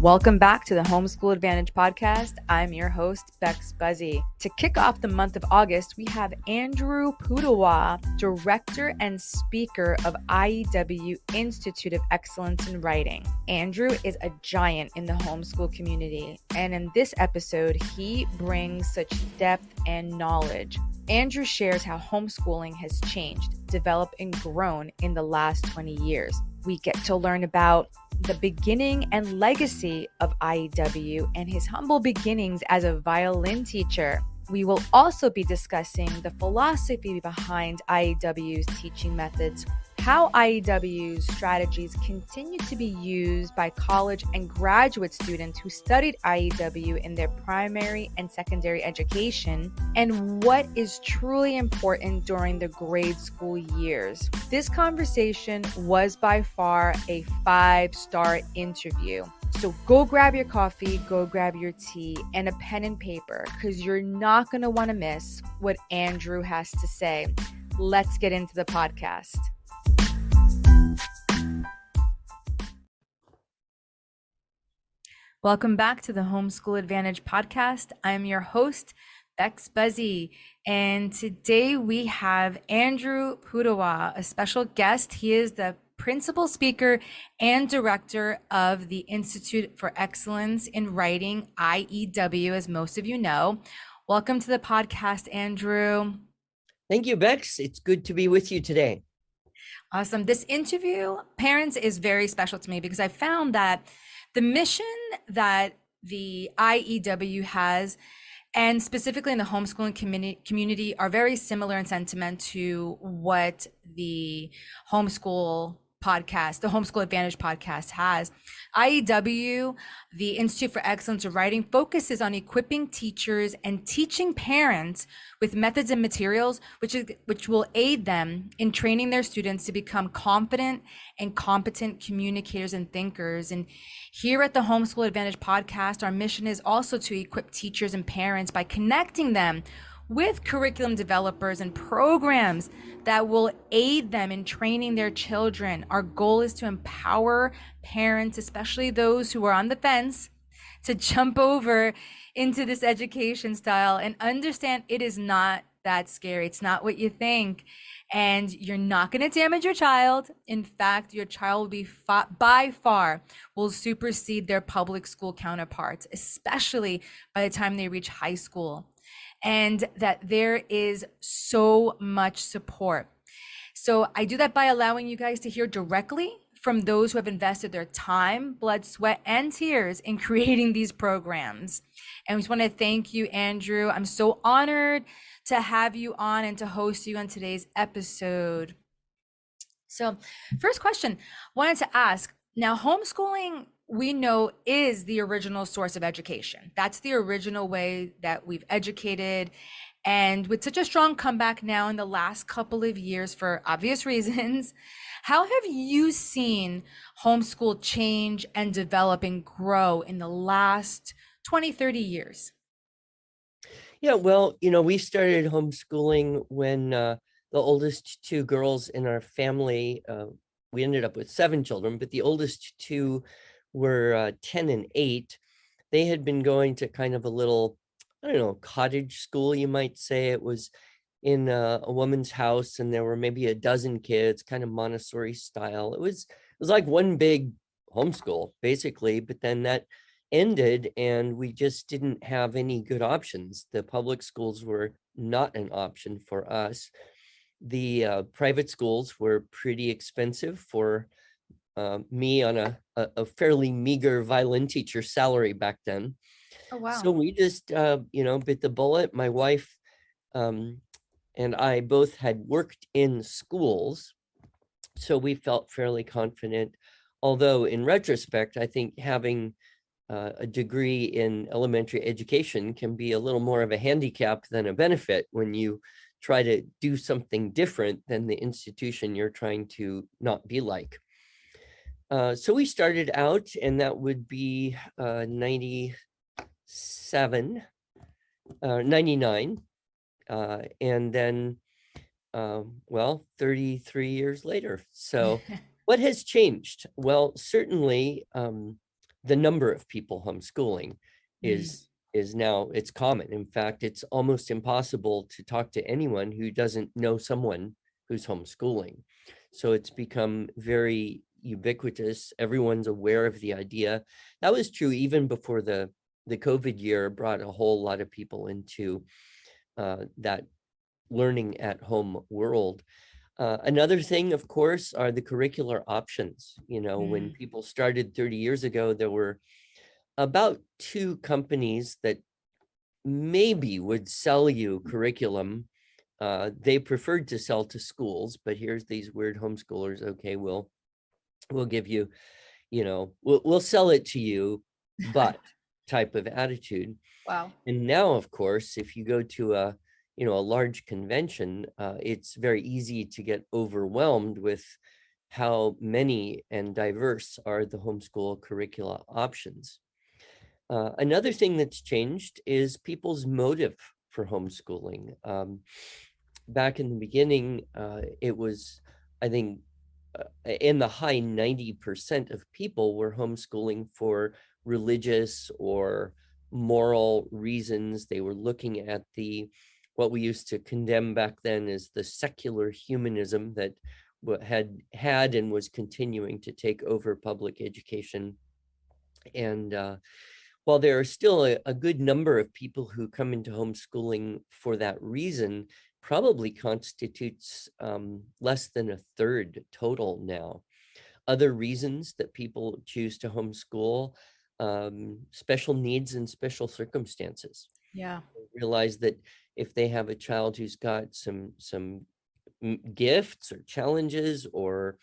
Welcome back to the Homeschool Advantage podcast. I'm your host, Bex Buzzy. To kick off the month of August, we have Andrew Pudewa, Director and Speaker of IEW Institute of Excellence in Writing. Andrew is a giant in the homeschool community, and in this episode, he brings such depth and knowledge. Andrew shares how homeschooling has changed, developed, and grown in the last 20 years. We get to learn about the beginning and legacy of IEW and his humble beginnings as a violin teacher. We will also be discussing the philosophy behind IEW's teaching methods, how IEW's strategies continue to be used by college and graduate students who studied IEW in their primary and secondary education, and what is truly important during the grade school years. This conversation was by far a 5-star interview. So go grab your coffee, go grab your tea, and a pen and paper, because you're not going to want to miss what Andrew has to say. Let's get into the podcast. Welcome back to the Homeschool Advantage podcast. I'm your host, Bex Buzzy, and today we have Andrew Pudewa, a special guest. He is the principal speaker and director of the Institute for Excellence in Writing, IEW, as most of you know. Welcome to the podcast, Andrew. Thank you, Bex. It's good to be with you today. Awesome. This interview, parents, is very special to me because I found that the mission that the IEW has, and specifically in the homeschooling community, are very similar in sentiment to what the Homeschool Advantage podcast has. IEW, the Institute for Excellence in Writing, focuses on equipping teachers and teaching parents with methods and materials which will aid them in training their students to become confident and competent communicators and thinkers. And here at the Homeschool Advantage podcast, our mission is also to equip teachers and parents by connecting them with curriculum developers and programs that will aid them in training their children. Our goal is to empower parents, especially those who are on the fence, to jump over into this education style and understand it is not that scary. It's not what you think. And you're not going to damage your child. In fact, your child will be by far will supersede their public school counterparts, especially by the time they reach high school. And that there is so much support. So I do that by allowing you guys to hear directly from those who have invested their time, blood, sweat, and tears in creating these programs. And we just want to thank you, Andrew. I'm so honored to have you on and to host you on today's episode. So first question, wanted to ask, now homeschooling, we know, is the original source of education. That's the original way that we've educated. And with such a strong comeback now in the last couple of years for obvious reasons, how have you seen homeschool change and develop and grow in the last 20, 30 years? Yeah, well, we started homeschooling when the oldest two girls in our family, we ended up with 7 children, but the oldest two were 10 and 8. They had been going to kind of a little, cottage school, you might say. It was in a woman's house, and there were maybe a dozen kids, kind of Montessori style. It was like one big homeschool, basically, but then that ended and we just didn't have any good options. The public schools were not an option for us. The private schools were pretty expensive for me on a fairly meager violin teacher salary back then. Oh, wow. So we just, bit the bullet. My wife and I both had worked in schools, so we felt fairly confident. Although in retrospect, I think having a degree in elementary education can be a little more of a handicap than a benefit when you try to do something different than the institution you're trying to not be like. So we started out, and that would be 97, 99. And then, 33 years later. So what has changed? Well, certainly the number of people homeschooling Mm. is now, it's common. In fact, it's almost impossible to talk to anyone who doesn't know someone who's homeschooling. So it's become very ubiquitous. Everyone's aware of the idea. That was true even before the COVID year brought a whole lot of people into that learning at home world. Another thing, of course, are the curricular options. You know, when Mm. people started 30 years ago, there were about two companies that maybe would sell you curriculum. They preferred to sell to schools, but here's these weird homeschoolers. Okay, we'll give you, you know, we'll sell it to you, but type of attitude. Wow. And now, of course, if you go to a, you know, a large convention, it's very easy to get overwhelmed with how many and diverse are the homeschool curricula options. Another thing that's changed is people's motive for homeschooling. Back in the beginning, it was, I think, in the high 90% of people were homeschooling for religious or moral reasons. They were looking at the, what we used to condemn back then as the secular humanism that had and was continuing to take over public education. And while there are still a good number of people who come into homeschooling for that reason, probably constitutes less than a third total now. Other reasons that people choose to homeschool, special needs and special circumstances. Yeah. Realize that if they have a child who's got some gifts or challenges or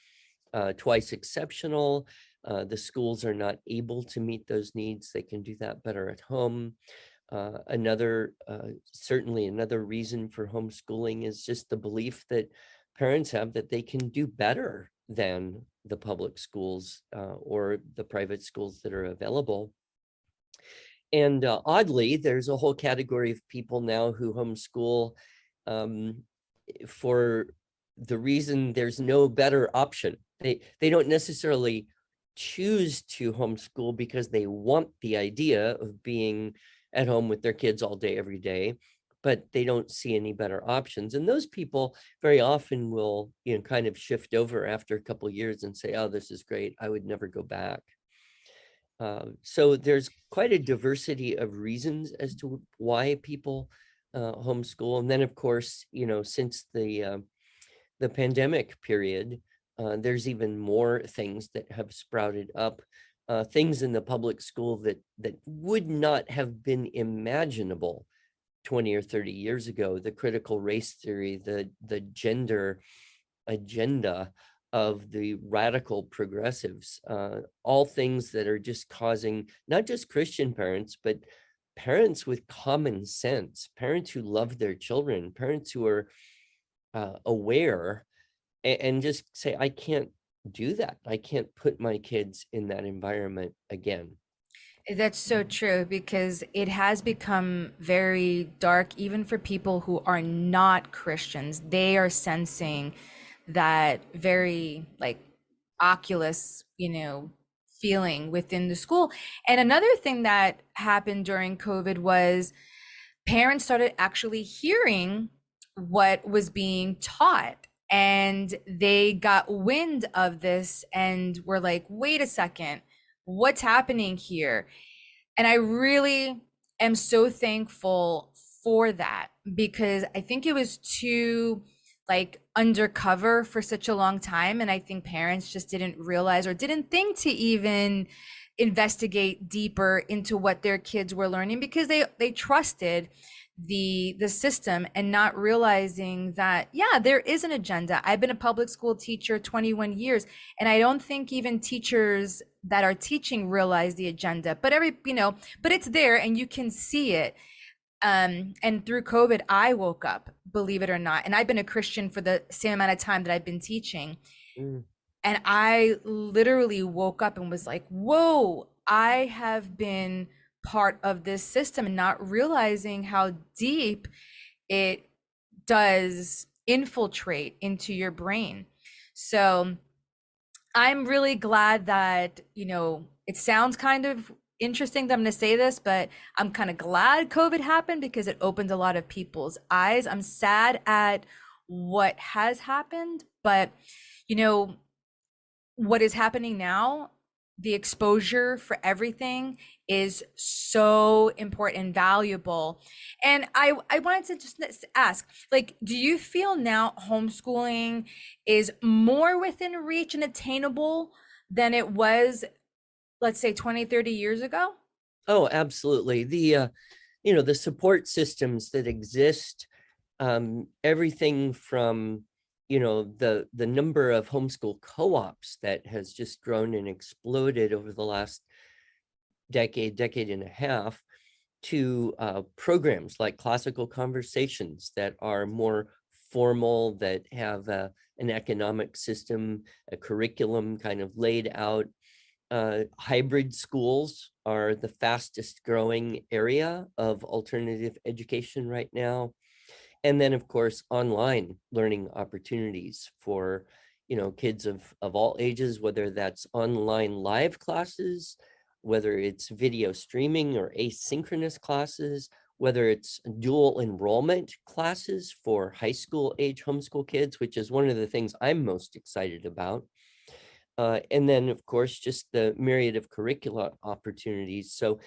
twice exceptional, the schools are not able to meet those needs, they can do that better at home. Certainly another reason for homeschooling is just the belief that parents have that they can do better than the public schools or the private schools that are available. And oddly, there's a whole category of people now who homeschool for the reason there's no better option. They don't necessarily choose to homeschool because they want the idea of being at home with their kids all day, every day, but they don't see any better options. And those people very often will, you know, kind of shift over after a couple of years and say, oh, this is great, I would never go back. So there's quite a diversity of reasons as to why people homeschool. And then, of course, you know, since the pandemic period, there's even more things that have sprouted up, things in the public school that would not have been imaginable 20 or 30 years ago. The critical race theory, the gender agenda of the radical progressives, all things that are just causing not just Christian parents, but parents with common sense, parents who love their children, parents who are aware and just say, I can't do that. I can't put my kids in that environment again. That's so true because it has become very dark, even for people who are not Christians. They are sensing that very like oculus, feeling within the school. And another thing that happened during COVID was parents started actually hearing what was being taught and they got wind of this and were like, wait a second, what's happening here? And I really am so thankful for that because I think it was too like undercover for such a long time. And I think parents just didn't realize or didn't think to even investigate deeper into what their kids were learning because they trusted the system and not realizing that yeah, there is an agenda. I've been a public school teacher 21 years and I don't think even teachers that are teaching realize the agenda, but but it's there and you can see it. And through COVID I woke up, believe it or not, and I've been a Christian for the same amount of time that I've been teaching. Mm. And I literally woke up and was like, whoa, I have been part of this system and not realizing how deep it does infiltrate into your brain. So I'm really glad that, it sounds kind of interesting that I'm going to say this, but I'm kind of glad COVID happened because it opened a lot of people's eyes. I'm sad at what has happened, but you know, what is happening now, the exposure for everything is so important and valuable. And I wanted to just ask, like, do you feel now homeschooling is more within reach and attainable than it was, let's say 20, 30 years ago? Oh, absolutely. The support systems that exist, everything from, the number of homeschool co-ops that has just grown and exploded over the last decade and a half, to programs like classical conversations that are more formal, that have an economic system, a curriculum kind of laid out. Hybrid schools are the fastest growing area of alternative education right now. And then, of course, online learning opportunities for, kids of all ages, whether that's online live classes, whether it's video streaming or asynchronous classes, whether it's dual enrollment classes for high school age homeschool kids, which is one of the things I'm most excited about. And then, of course, just the myriad of curricula opportunities. So,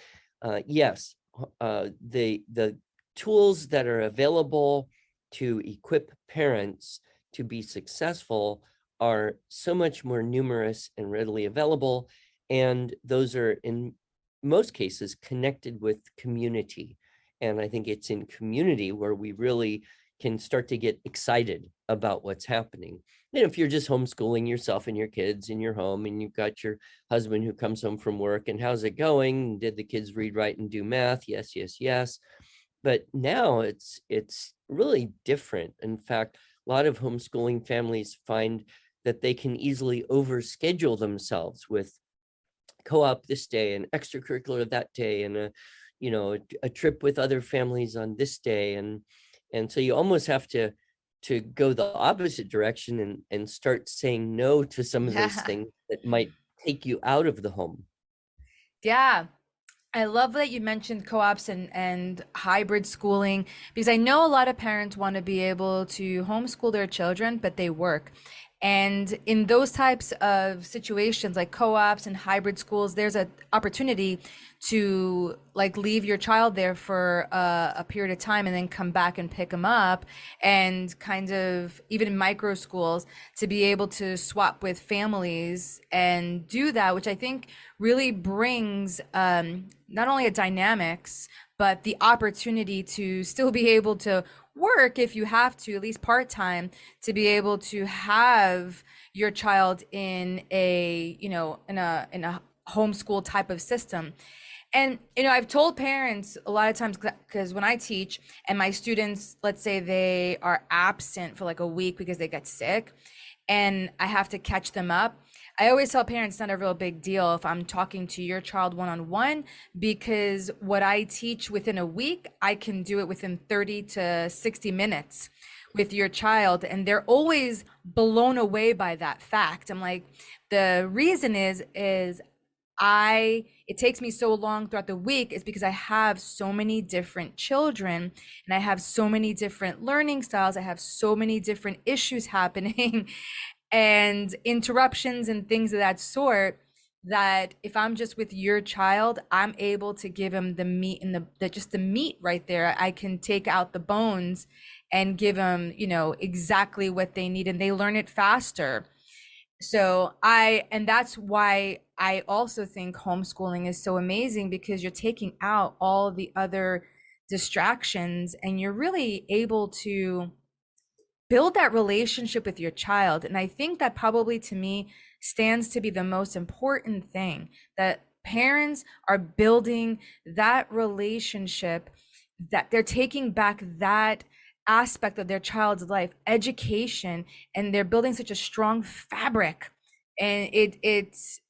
yes, the tools that are available to equip parents to be successful are so much more numerous and readily available. And those are, in most cases, connected with community. And I think it's in community where we really can start to get excited about what's happening. If you're just homeschooling yourself and your kids in your home, and you've got your husband who comes home from work, and how's it going? Did the kids read, write, and do math? Yes, yes, yes. But now it's really different. In fact, a lot of homeschooling families find that they can easily overschedule themselves with co-op this day and extracurricular that day, and a trip with other families on this day. And so you almost have to go the opposite direction and start saying no to some of those Yeah. things that might take you out of the home. Yeah. I love that you mentioned co-ops and hybrid schooling because I know a lot of parents want to be able to homeschool their children, but they work. And in those types of situations like co-ops and hybrid schools, there's an opportunity to like leave your child there for a period of time and then come back and pick them up, and kind of even in micro schools to be able to swap with families and do that, which I think really brings not only a dynamics, but the opportunity to still be able to work if you have to, at least part-time, to be able to have your child in a, in a homeschool type of system. And I've told parents a lot of times, because when I teach and my students, let's say they are absent for like a week because they get sick and I have to catch them up, I always tell parents it's not a real big deal if I'm talking to your child one-on-one, because what I teach within a week, I can do it within 30 to 60 minutes with your child. And they're always blown away by that fact. I'm like, the reason is it takes me so long throughout the week is because I have so many different children and I have so many different learning styles. I have so many different issues happening and interruptions and things of that sort, that if I'm just with your child, I'm able to give him the meat and the just the meat right there. I can take out the bones and give them, exactly what they need, and they learn it faster. And that's why I also think homeschooling is so amazing, because you're taking out all the other distractions and you're really able to build that relationship with your child. And I think that probably to me stands to be the most important thing, that parents are building that relationship, that they're taking back that aspect of their child's life, education, and they're building such a strong fabric. And it's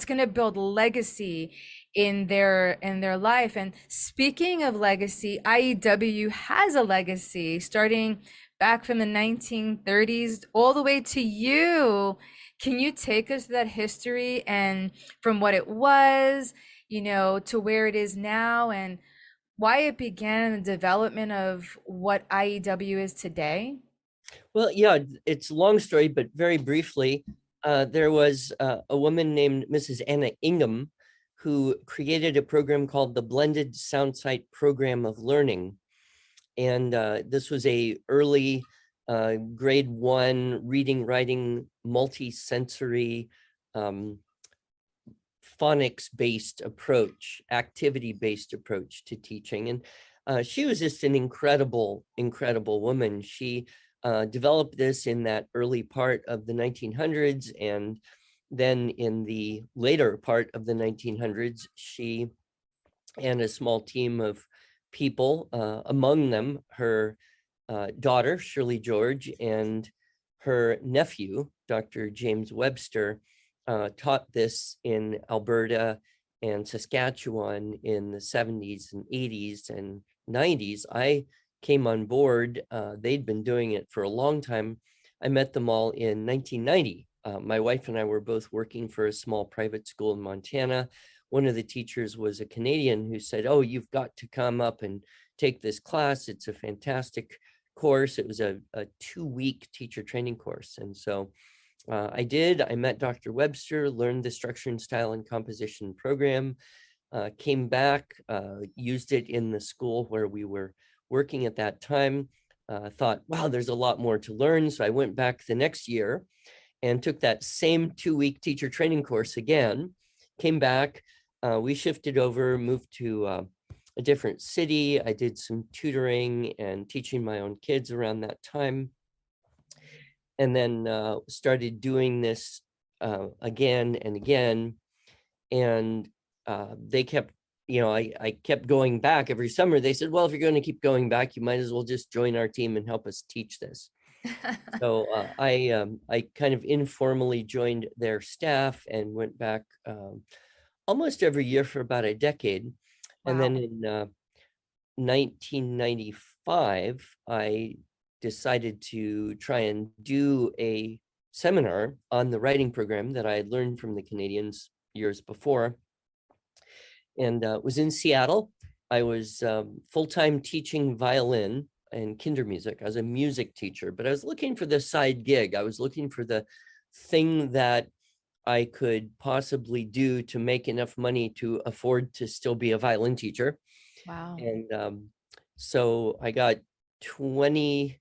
going to build legacy in their life. And speaking of legacy, IEW has a legacy starting back from the 1930s all the way to you. Can you take us to that history and from what it was, to where it is now and why it began the development of what IEW is today? Well, yeah, it's a long story, but very briefly, there was a woman named Mrs. Anna Ingham who created a program called the Blended Soundsite Program of Learning. And this was a early grade 1 reading, writing, multi-sensory um, phonics-based approach, activity-based approach to teaching. And she was just an incredible, incredible woman. She developed this in that early part of the 1900s. And then in the later part of the 1900s, she and a small team of people, among them her daughter, Shirley George, and her nephew, Dr. James Webster, taught this in Alberta and Saskatchewan in the 70s and 80s and 90s. I came on board. They'd been doing it for a long time. I met them all in 1990. My wife and I were both working for a small private school in Montana. One of the teachers was a Canadian who said, "Oh, you've got to come up and take this class. It's a fantastic course." It was a 2-week teacher training course. And so I did. I met Dr. Webster, learned the structure and style and composition program, came back, used it in the school where we were working at that time, thought, wow, there's a lot more to learn. So I went back the next year and took that same 2-week teacher training course again, came back. We shifted over, moved to a different city. I did some tutoring and teaching my own kids around that time. And then started doing this again and again. And they kept, I kept going back every summer. They said, well, if you're going to keep going back, you might as well just join our team and help us teach this. So I kind of informally joined their staff and went back almost every year for about a decade. And Wow. then in 1995, I decided to try and do a seminar on the writing program that I had learned from the Canadians years before, and was in Seattle. I was full-time teaching violin and kinder music. I was a music teacher, but I was looking for the side gig. I was looking for the thing that I could possibly do to make enough money to afford to still be a violin teacher. Wow. And so I got 20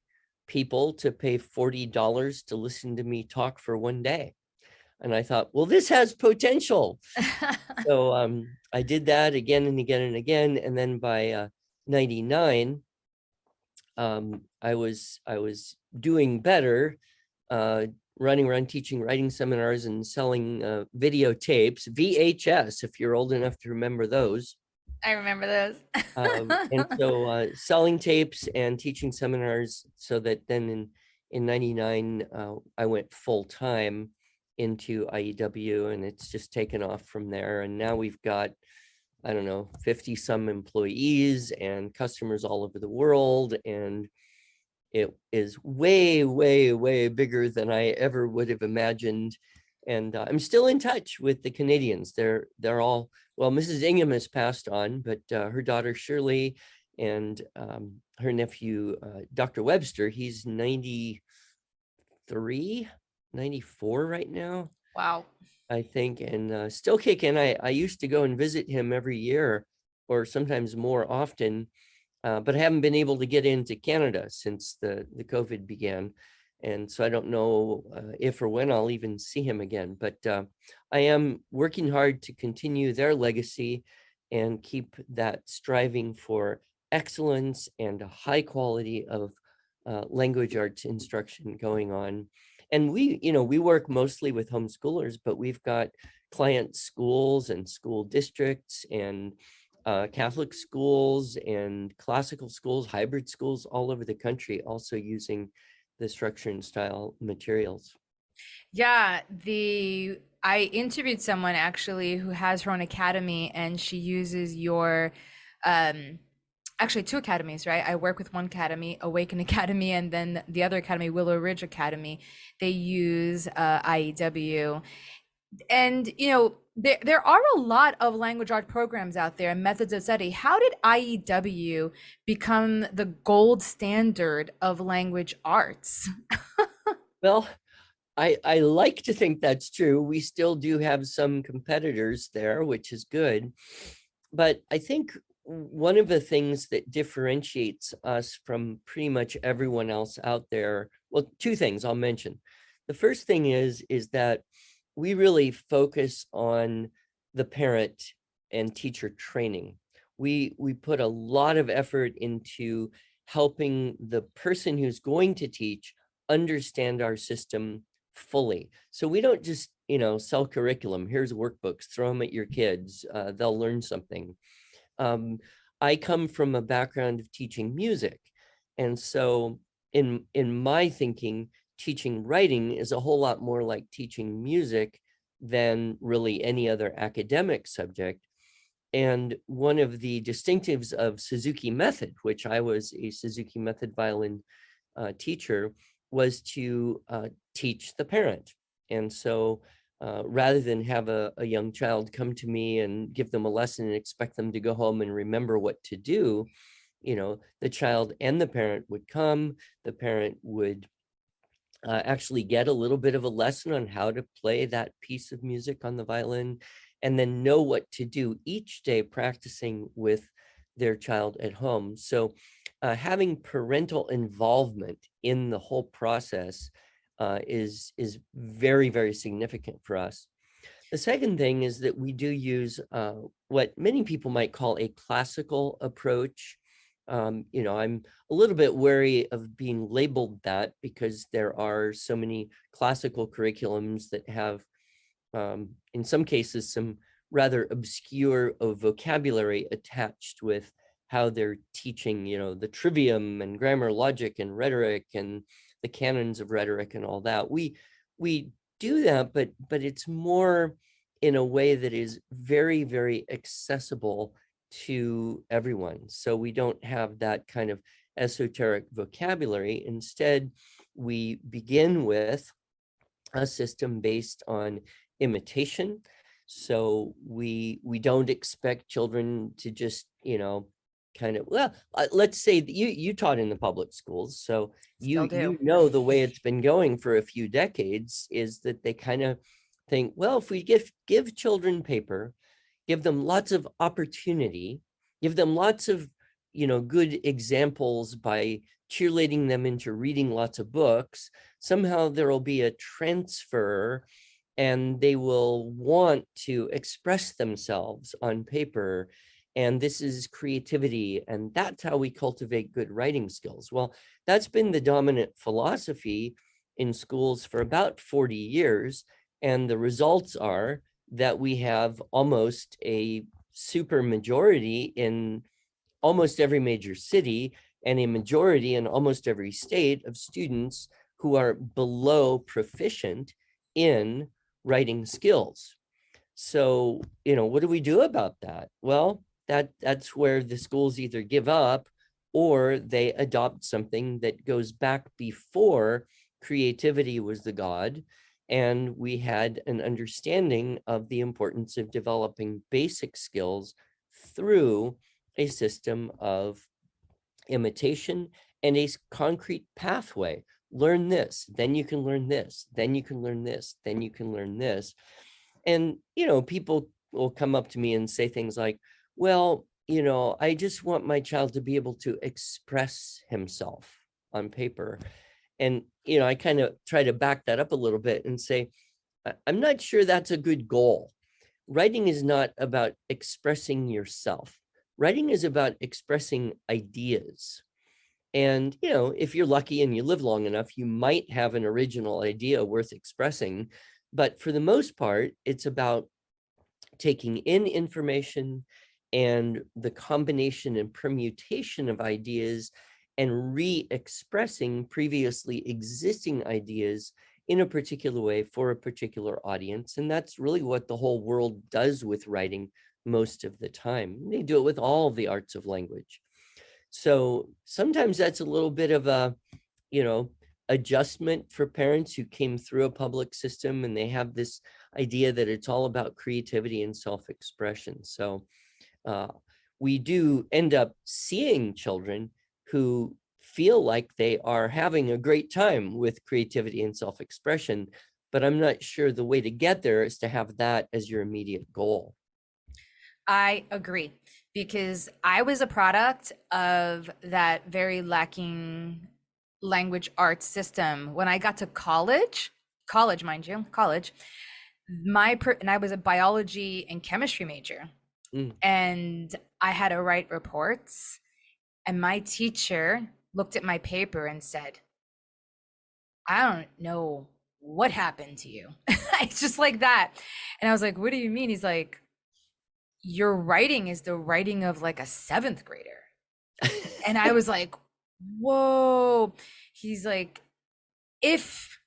people to pay $40 to listen to me talk for one day. And I thought, well, this has potential. So I did that again and again and again. And then by 99, I was doing better, running around teaching writing seminars and selling videotapes, VHS, if you're old enough to remember those. I remember those. And so selling tapes and teaching seminars, so that then in 99, I went full time into IEW, and it's just taken off from there. And now we've got, I don't know, 50 some employees and customers all over the world. And it is way, way, way bigger than I ever would have imagined. And I'm still in touch with the Canadians. They're all, well, Mrs. Ingham has passed on, but her daughter Shirley and her nephew, Dr. Webster, he's 93, 94 right now, Wow. I think, and still kicking. I used to go and visit him every year, or sometimes more often, but I haven't been able to get into Canada since the COVID began. And so I don't know if or when I'll even see him again, but I am working hard to continue their legacy and keep that striving for excellence and a high quality of language arts instruction going on. And we work mostly with homeschoolers, but we've got client schools and school districts and Catholic schools and classical schools, hybrid schools all over the country, also using the structure and style materials. Yeah, I interviewed someone actually who has her own academy and she uses your um actually two academies, right? I work with one academy, Awaken Academy, and then the other academy, Willow Ridge Academy. They use IEW. And there are a lot of language art programs out there and methods of study. How did IEW become the gold standard of language arts? Well, I like to think that's true. We still do have some competitors there, which is good. But I think one of the things that differentiates us from pretty much everyone else out there, well, two things I'll mention. The first thing is that we really focus on the parent and teacher training. We put a lot of effort into helping the person who's going to teach understand our system fully. So we don't just, sell curriculum. Here's workbooks, throw them at your kids. They'll learn something. I come from a background of teaching music. And so in my thinking, teaching writing is a whole lot more like teaching music than really any other academic subject. And one of the distinctives of Suzuki Method, which I was a Suzuki Method violin teacher, was to teach the parent. And so rather than have a young child come to me and give them a lesson and expect them to go home and remember what to do, the child and the parent would come, the parent would actually get a little bit of a lesson on how to play that piece of music on the violin, and then know what to do each day practicing with their child at home. So having parental involvement in the whole process is very, very significant for us. The second thing is that we do use what many people might call a classical approach. I'm a little bit wary of being labeled that because there are so many classical curriculums that have, in some cases, some rather obscure vocabulary attached with how they're teaching, the trivium and grammar, logic and rhetoric and the canons of rhetoric and all that. We do that, but it's more in a way that is very, very accessible to everyone. So we don't have that kind of esoteric vocabulary. Instead, we begin with a system based on imitation. So we don't expect children to just, let's say that you taught in the public schools. So Still do. the way it's been going for a few decades is that they kind of think, well, if we give children paper, give them lots of opportunity, give them lots of, good examples by cheerleading them into reading lots of books, somehow there will be a transfer and they will want to express themselves on paper. And this is creativity. And that's how we cultivate good writing skills. Well, that's been the dominant philosophy in schools for about 40 years. And the results are that we have almost a super majority in almost every major city and a majority in almost every state of students who are below proficient in writing skills. So, what do we do about that? Well, that's where the schools either give up or they adopt something that goes back before creativity was the god. And we had an understanding of the importance of developing basic skills through a system of imitation and a concrete pathway. Learn this, then you can learn this, then you can learn this, then you can learn this. And, people will come up to me and say things like, well, I just want my child to be able to express himself on paper. And, I kind of try to back that up a little bit and say, I'm not sure that's a good goal. Writing is not about expressing yourself. Writing is about expressing ideas. And, if you're lucky and you live long enough, you might have an original idea worth expressing. But for the most part, it's about taking in information and the combination and permutation of ideas and re-expressing previously existing ideas in a particular way for a particular audience. And that's really what the whole world does with writing most of the time. They do it with all of the arts of language. So sometimes that's a little bit of a, you know, adjustment for parents who came through a public system and they have this idea that it's all about creativity and self-expression. So uh, we do end up seeing children who feel like they are having a great time with creativity and self-expression, but I'm not sure the way to get there is to have that as your immediate goal. I agree, because I was a product of that very lacking language arts system. When I got to college, mind you, college, and I was a biology and chemistry major, Mm. and I had to write reports, and my teacher looked at my paper and said, "I don't know what happened to you." It's just like that. And I was like, "What do you mean?" He's like, "Your writing is the writing of like a seventh grader." And I was like, "Whoa." He's like, if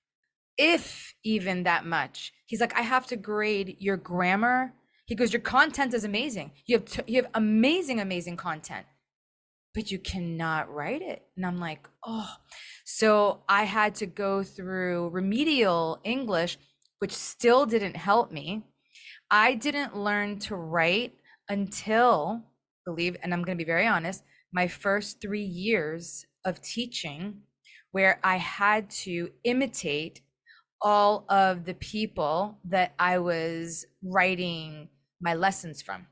even that much. He's like, "I have to grade your grammar." He goes, "Your content is amazing. You have amazing content, but you cannot write it." And I'm like, "Oh." So I had to go through remedial English, which still didn't help me. I didn't learn to write until, believe, and I'm going to be very honest, my first 3 years of teaching, where I had to imitate all of the people that I was writing my lessons from.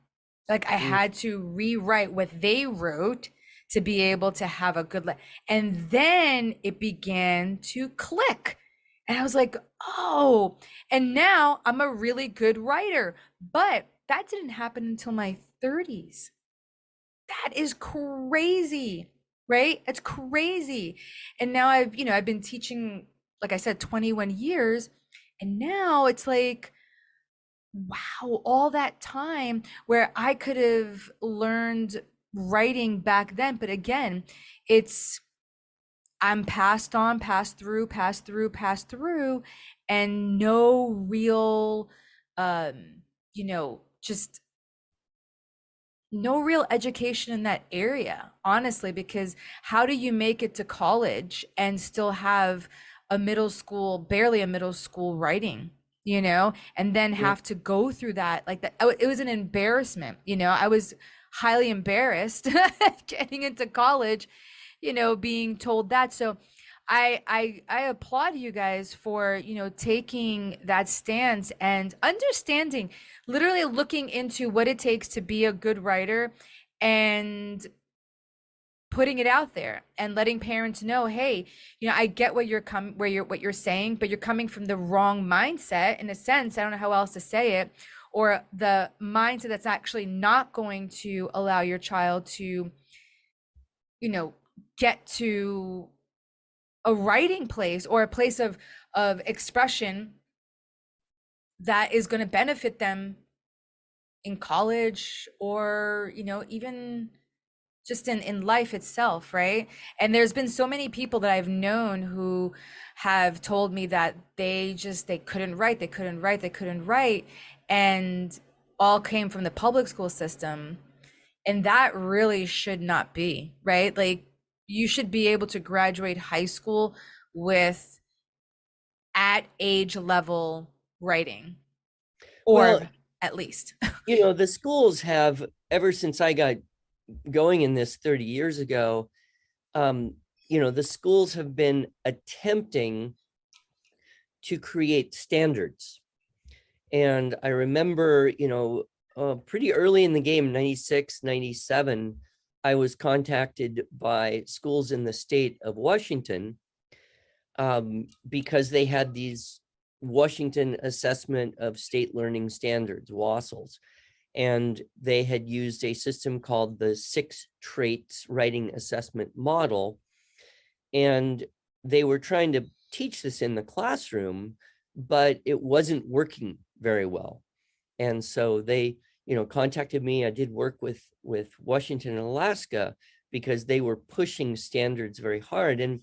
Like I Mm. had to rewrite what they wrote to be able to have a good and then it began to click. And I was like, "Oh." And now I'm a really good writer. But that didn't happen until my 30s. That is crazy, right? It's crazy. And now I've been teaching, like I said, 21 years. And now it's like, wow, all that time where I could have learned writing back then. But again, it's, I'm passed on, passed through, and no real, just no real education in that area, honestly, because how do you make it to college and still have a middle school, barely a middle school writing, and then Yeah. have to go through that like that? It was an embarrassment. I was highly embarrassed getting into college, being told that. So I applaud you guys for, taking that stance and understanding, literally looking into what it takes to be a good writer and putting it out there and letting parents know, hey, I get what you're saying, but you're coming from the wrong mindset in a sense. I don't know how else to say it, or the mindset that's actually not going to allow your child to, get to a writing place or a place of expression that is going to benefit them in college, or even just in life itself, right? And there's been so many people that I've known who have told me that they couldn't write, and all came from the public school system. And that really should not be, right? Like, you should be able to graduate high school with at age level writing, Well, or at least. the schools have, ever since I got going in this 30 years ago, um, the schools have been attempting to create standards. And I remember, pretty early in the game, 96, 97, I was contacted by schools in the state of Washington, because they had these Washington Assessment of State Learning Standards, WASLs, and they had used a system called the 6 Traits Writing Assessment Model. And they were trying to teach this in the classroom, but it wasn't working very well. And so they, contacted me. I did work with Washington and Alaska because they were pushing standards very hard. And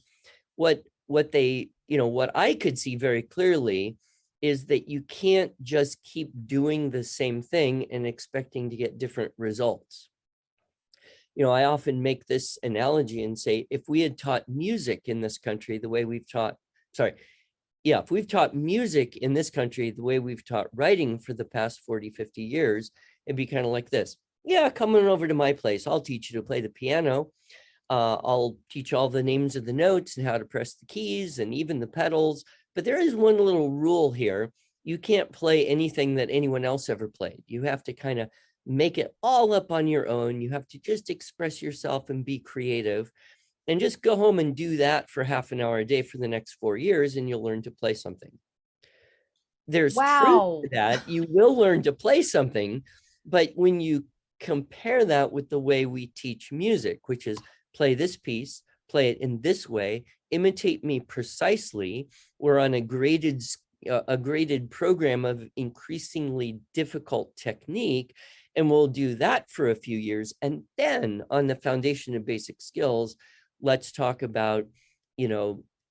what I could see very clearly is that you can't just keep doing the same thing and expecting to get different results. I often make this analogy and say, if we had taught music in this country the way we've taught, sorry, yeah, if we've taught music in this country the way we've taught writing for the past 40, 50 years, it'd be kind of like this. Yeah, come on over to my place. I'll teach you to play the piano. I'll teach all the names of the notes and how to press the keys and even the pedals. But there is one little rule here. You can't play anything that anyone else ever played. You have to kind of make it all up on your own. You have to just express yourself and be creative, and just go home and do that for half an hour a day for the next 4 years, and you'll learn to play something. There's truth to Wow. that. You will learn to play something, but when you compare that with the way we teach music, which is play this piece, play it in this way, imitate me precisely, we're on a graded program of increasingly difficult technique, and we'll do that for a few years. And then on the foundation of basic skills, let's talk about,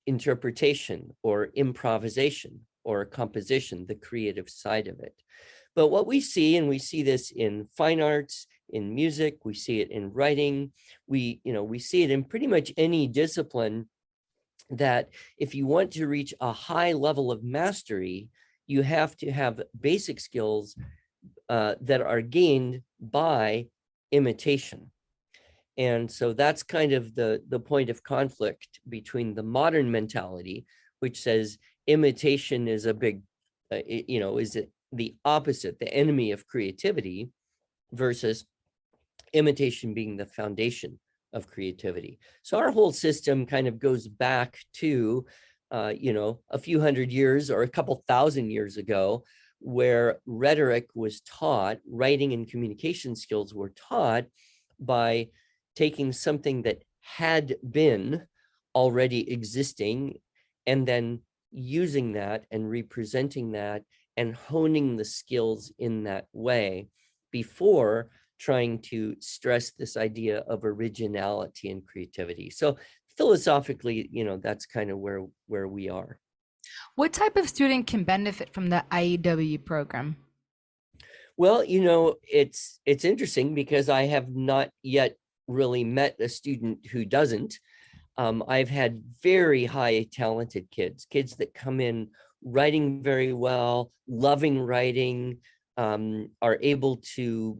interpretation or improvisation or composition, the creative side of it. But what we see, and we see this in fine arts, in music, we see it in writing, we see it in pretty much any discipline, that if you want to reach a high level of mastery, you have to have basic skills that are gained by imitation. And so that's kind of the point of conflict between the modern mentality, which says imitation is a big, is the opposite, the enemy of creativity, versus imitation being the foundation of creativity. So our whole system kind of goes back to, a few hundred years or a couple thousand years ago, where rhetoric was taught, writing and communication skills were taught by taking something that had been already existing and then using that and representing that and honing the skills in that way before trying to stress this idea of originality and creativity. So philosophically, that's kind of where we are. What type of student can benefit from the IEW program? Well, it's interesting because I have not yet really met a student who doesn't. I've had very high talented kids that come in writing very well, loving writing, are able to,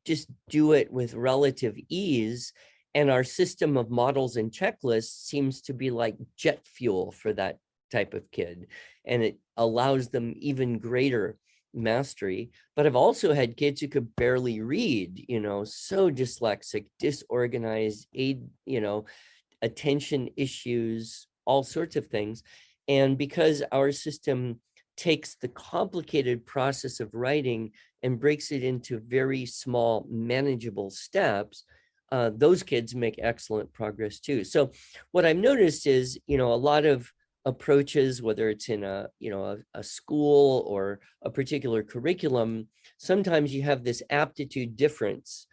just do it with relative ease. And our system of models and checklists seems to be like jet fuel for that type of kid. And it allows them even greater mastery. But I've also had kids who could barely read, so dyslexic, disorganized, attention issues, all sorts of things. And because our system takes the complicated process of writing and breaks it into very small, manageable steps, those kids make excellent progress too. So what I've noticed is, a lot of approaches, whether it's in a school or a particular curriculum, sometimes you have this aptitude difference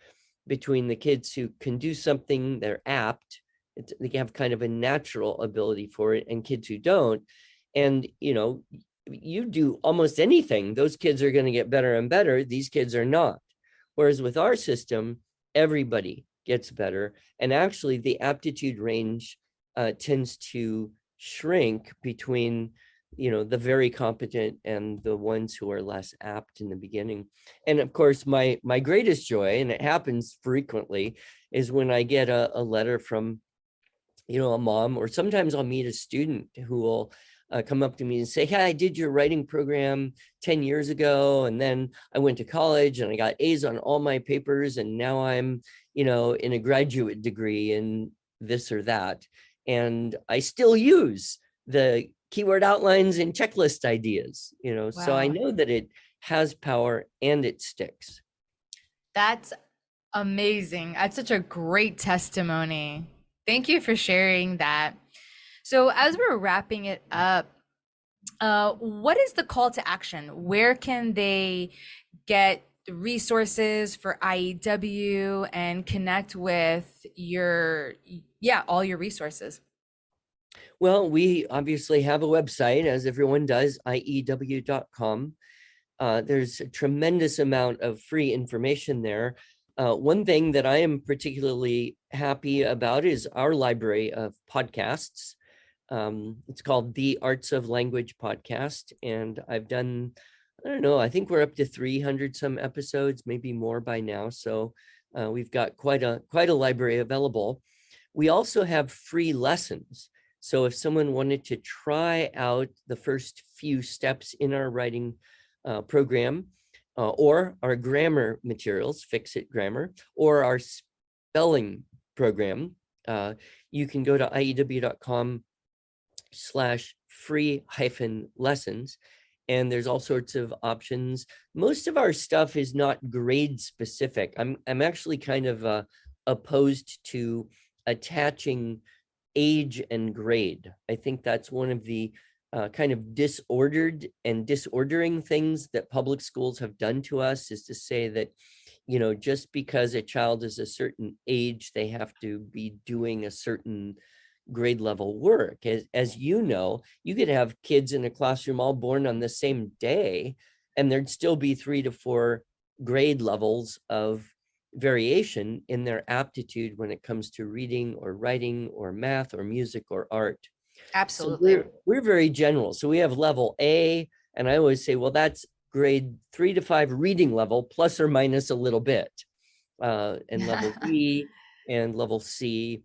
between the kids who can do something, they're apt, they have kind of a natural ability for it, and kids who don't. And, you do almost anything, those kids are going to get better and better. These kids are not. Whereas with our system, everybody gets better. And actually the aptitude range tends to shrink between, the very competent and the ones who are less apt in the beginning. And of course, my greatest joy, and it happens frequently, is when I get a letter from, a mom, or sometimes I'll meet a student who will come up to me and say, hey, I did your writing program 10 years ago, and then I went to college and I got A's on all my papers, and now I'm, in a graduate degree in this or that. And I still use the keyword outlines and checklist ideas, so I Wow, know that it has power and it sticks. that's amazing. That's such a great testimony. Thank you for sharing that. So, as we're wrapping it up, what is the call to action? Where can they get the resources for IEW and connect with all your resources? Well, we obviously have a website, as everyone does, IEW.com. There's a tremendous amount of free information there. One thing that I am particularly happy about is our library of podcasts. It's called the Arts of Language podcast, and I've done, I don't know, I think we're up to 300 some episodes, maybe more by now. So we've got quite a library available. We also have free lessons. So if someone wanted to try out the first few steps in our writing program, or our grammar materials, Fix It Grammar, or our spelling program, you can go to IEW.com/free-lessons, and there's all sorts of options. Most of our stuff is not grade specific. I'm actually kind of opposed to attaching age and grade. I think that's one of the kind of disordered and disordering things that public schools have done to us, is to say that, you know, just because a child is a certain age, they have to be doing a certain grade level work. As you know, you could have kids in a classroom all born on the same day, and there'd still be 3 to 4 grade levels of variation in their aptitude when it comes to reading or writing or math or music or art. So Absolutely. we're very general. So we have level A, and I always say, well, that's grade 3 to 5 reading level, plus or minus a little bit, and level B and level C.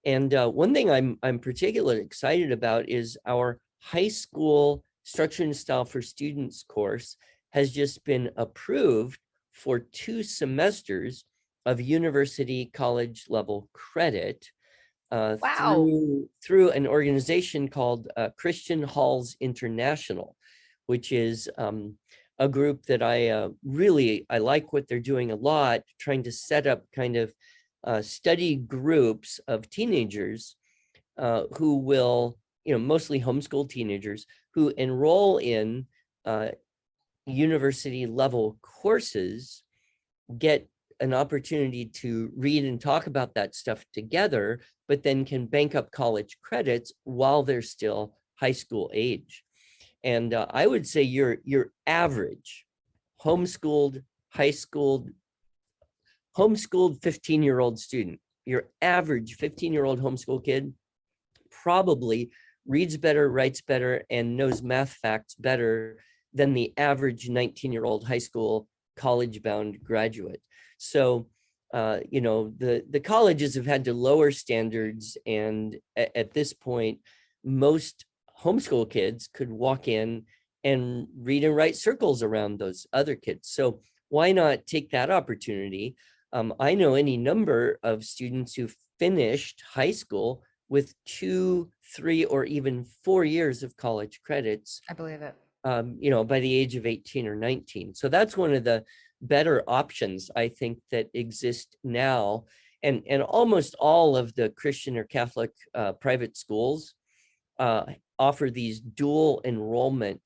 And one thing I'm particularly excited about is our high school structure and style for students course has just been approved for 2 semesters of university college level credit, Wow. through an organization called Christian Halls International, which is a group that I like what they're doing a lot, trying to set up kind of study groups of teenagers who will, you know, mostly homeschool teenagers who enroll in university level courses, get an opportunity to read and talk about that stuff together, but then can bank up college credits while they're still high school age. And I would say your average homeschooled, high school, homeschooled 15-year-old student, your average 15-year-old homeschool kid probably reads better, writes better, and knows math facts better than the average 19-year-old high school college-bound graduate. So, you know, the colleges have had to lower standards, and at this point, most homeschool kids could walk in and read and write circles around those other kids. So why not take that opportunity? I know any number of students who finished high school with 2, 3, or even 4 years of college credits, I believe it. you know, by the age of 18 or 19. So that's one of the better options, I think, that exist now. And almost all of the Christian or Catholic private schools offer these dual enrollment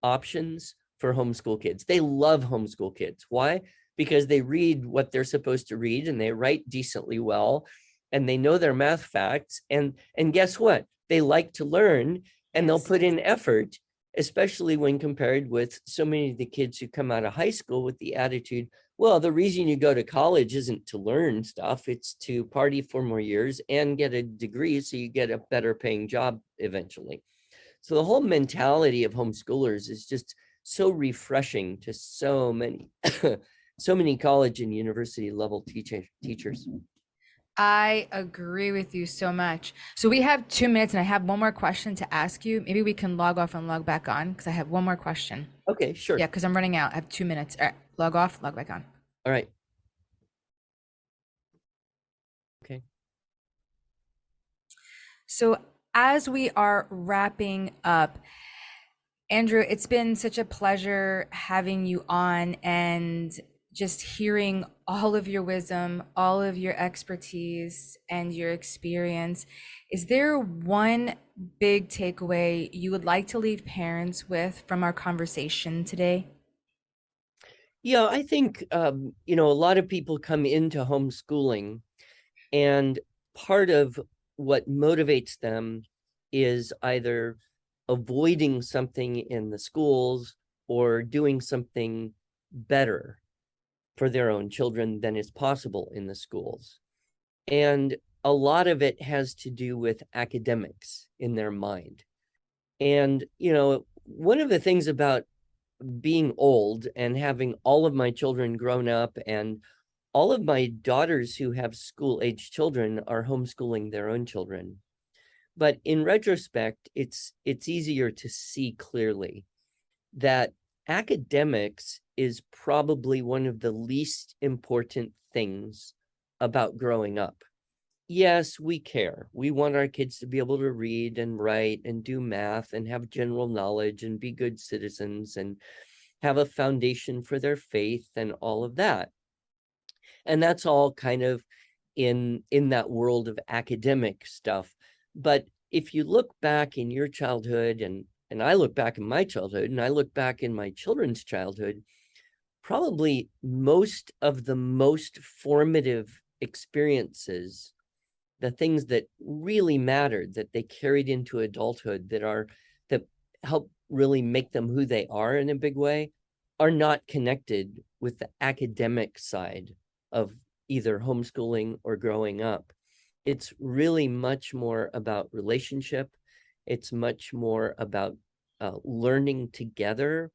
options for homeschool kids. They love homeschool kids. Why? Because they read what they're supposed to read, and they write decently well, and they know their math facts. And guess what? They like to learn, and they'll Yes. put in effort, especially when compared with so many of the kids who come out of high school with the attitude, well, the reason you go to college isn't to learn stuff, it's to party for more years and get a degree so you get a better paying job eventually. So the whole mentality of homeschoolers is just so refreshing to so many so many college and university level teachers. I agree with you so much. So we have 2 minutes, and I have one more question to ask you. Maybe we can log off and log back on, because I have one more question. Okay, sure. Yeah, because I'm running out. I have 2 minutes. All right, log off, log back on. All right. Okay. So as we are wrapping up, Andrew, it's been such a pleasure having you on and just hearing all of your wisdom, all of your expertise, and your experience. Is there one big takeaway you would like to leave parents with from our conversation today? Yeah, I think, you know, a lot of people come into homeschooling, and part of what motivates them is either avoiding something in the schools or doing something better for their own children than is possible in the schools. And a lot of it has to do with academics in their mind. And, one of the things about being old and having all of my children grown up, and all of my daughters who have school age children are homeschooling their own children. But in retrospect, it's easier to see clearly that academics is probably one of the least important things about growing up. Yes, we care. We want our kids to be able to read and write and do math and have general knowledge and be good citizens and have a foundation for their faith and all of that. And that's all kind of in that world of academic stuff. But if you look back in your childhood, and I look back in my childhood, and I look back in my children's childhood, probably most of the most formative experiences, the things that really mattered, that they carried into adulthood, that help really make them who they are in a big way, are not connected with the academic side of either homeschooling or growing up. It's really much more about relationship. It's much more about learning together.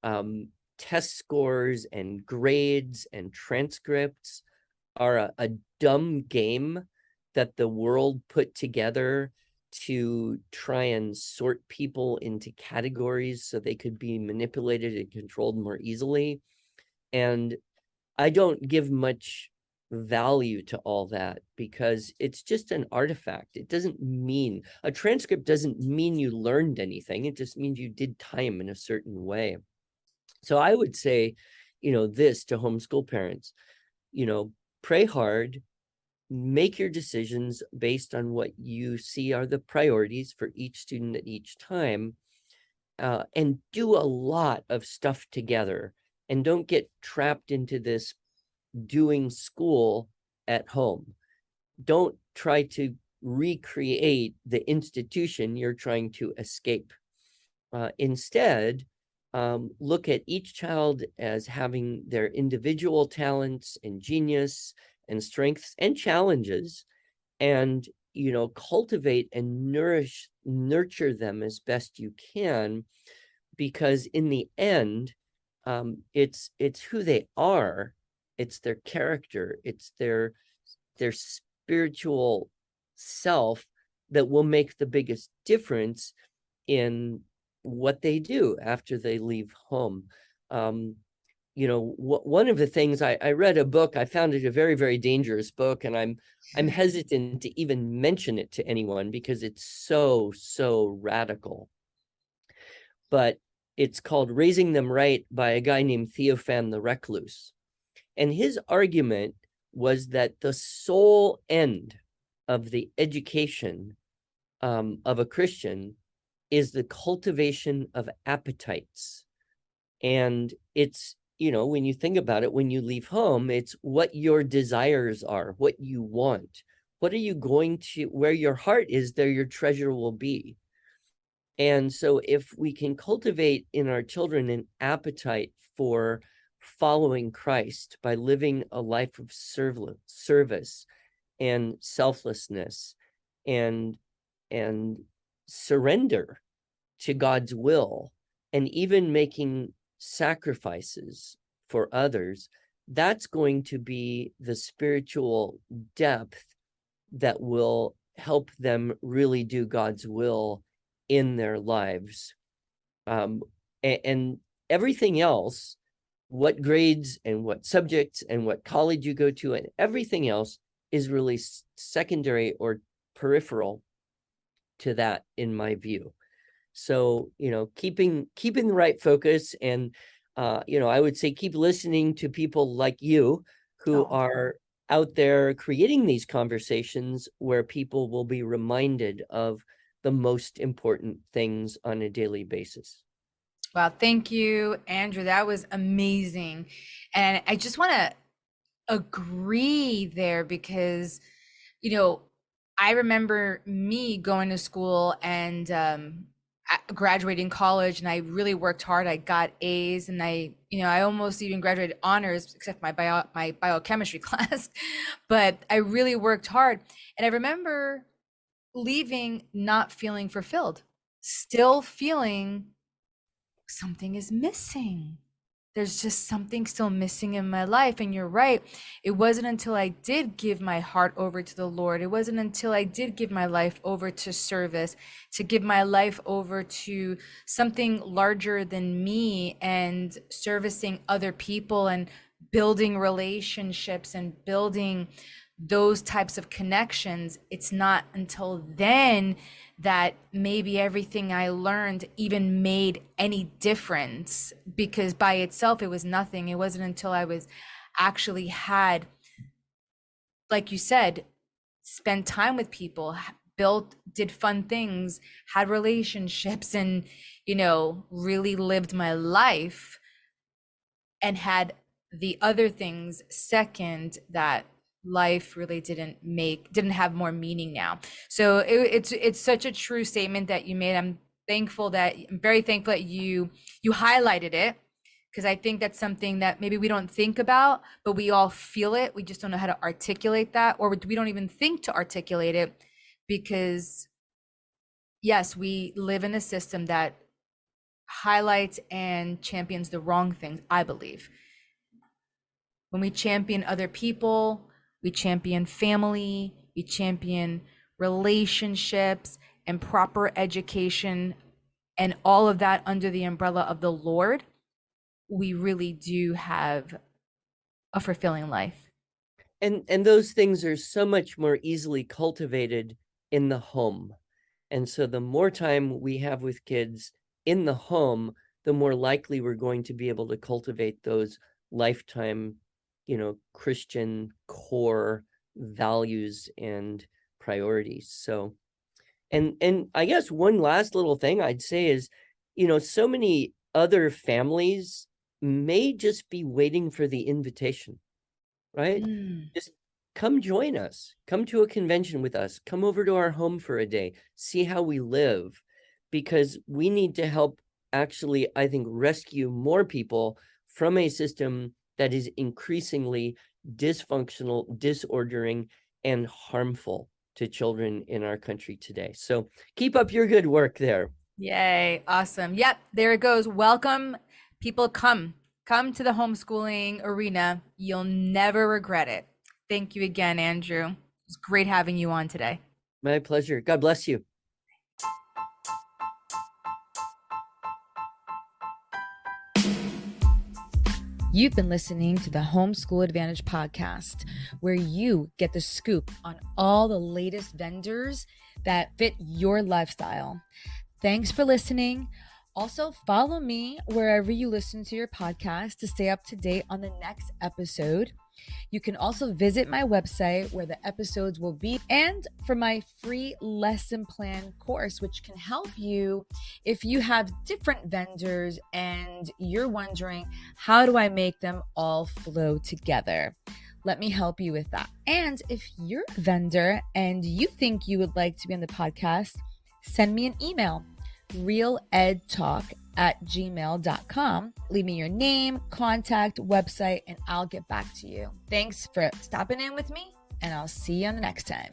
Test scores and grades and transcripts are a dumb game that the world put together to try and sort people into categories so they could be manipulated and controlled more easily. And I don't give much value to all that, because it's just an artifact. It doesn't mean, a transcript doesn't mean you learned anything. It just means you did time in a certain way. So I would say, this to homeschool parents, pray hard, make your decisions based on what you see are the priorities for each student at each time, and do a lot of stuff together, and don't get trapped into this doing school at home. Don't try to recreate the institution you're trying to escape. Instead, look at each child as having their individual talents and genius and strengths and challenges, and cultivate and nurture them as best you can, because in the end, it's who they are, it's their character, it's their spiritual self that will make the biggest difference in what they do after they leave home. One of the things, I read a book, I found it a very, very dangerous book, and I'm hesitant to even mention it to anyone because it's so radical. But it's called Raising Them Right by a guy named Theophan the Recluse. And his argument was that the sole end of the education of a Christian is the cultivation of appetites. And it's, when you think about it, when you leave home, it's what your desires are, what you want. What are you going to, where your heart is, there your treasure will be. And so if we can cultivate in our children an appetite for following Christ by living a life of service and selflessness and surrender to God's will, and even making sacrifices for others, that's going to be the spiritual depth that will help them really do God's will in their lives. And everything else, what grades and what subjects and what college you go to and everything else, is really secondary or peripheral to that, in my view. So, keeping the right focus, and I would say keep listening to people like you who are out there creating these conversations where people will be reminded of the most important things on a daily basis. Wow, thank you, Andrew. That was amazing. And I just want to agree there because, I remember me going to school and graduating college, and I really worked hard. I got A's, and I almost even graduated honors, except my biochemistry class. But I really worked hard. And I remember leaving not feeling fulfilled, still feeling something is missing. There's just something still missing in my life. And you're right. It wasn't until I did give my heart over to the Lord. It wasn't until I did give my life over to service, to give my life over to something larger than me and servicing other people and building relationships and building those types of connections. It's not until then that maybe everything I learned even made any difference, because by itself it was nothing. It wasn't until I was actually had, like you said, spent time with people, did fun things, had relationships, and really lived my life, and had the other things second, that life really didn't have more meaning now. So it's such a true statement that you made. I'm very thankful that you highlighted it, because I think that's something that maybe we don't think about, but we all feel it. We just don't know how to articulate that, or we don't even think to articulate it, because yes, we live in a system that highlights and champions the wrong things, I believe. When we champion other people, we champion family, we champion relationships and proper education, and all of that under the umbrella of the Lord, we really do have a fulfilling life. And those things are so much more easily cultivated in the home. And so the more time we have with kids in the home, the more likely we're going to be able to cultivate those lifetime, Christian core values and priorities. So, and I guess one last little thing I'd say is, so many other families may just be waiting for the invitation, right? Just come join us, come to a convention with us, come over to our home for a day, see how we live, because we need to help actually, I think, rescue more people from a system that is increasingly dysfunctional, disordering, and harmful to children in our country today. So keep up your good work there. Yay. Awesome. Yep. There it goes. Welcome. People, come to the homeschooling arena. You'll never regret it. Thank you again, Andrew. It was great having you on today. My pleasure. God bless you. You've been listening to the Homeschool Advantage podcast, where you get the scoop on all the latest vendors that fit your lifestyle. Thanks for listening. Also, follow me wherever you listen to your podcast to stay up to date on the next episode. You can also visit my website where the episodes will be, and for my free lesson plan course, which can help you if you have different vendors and you're wondering, how do I make them all flow together? Let me help you with that. And if you're a vendor and you think you would like to be on the podcast, send me an email, realedtalk@gmail.com. Leave me your name, contact, website, and I'll get back to you. Thanks for stopping in with me, and I'll see you on the next time.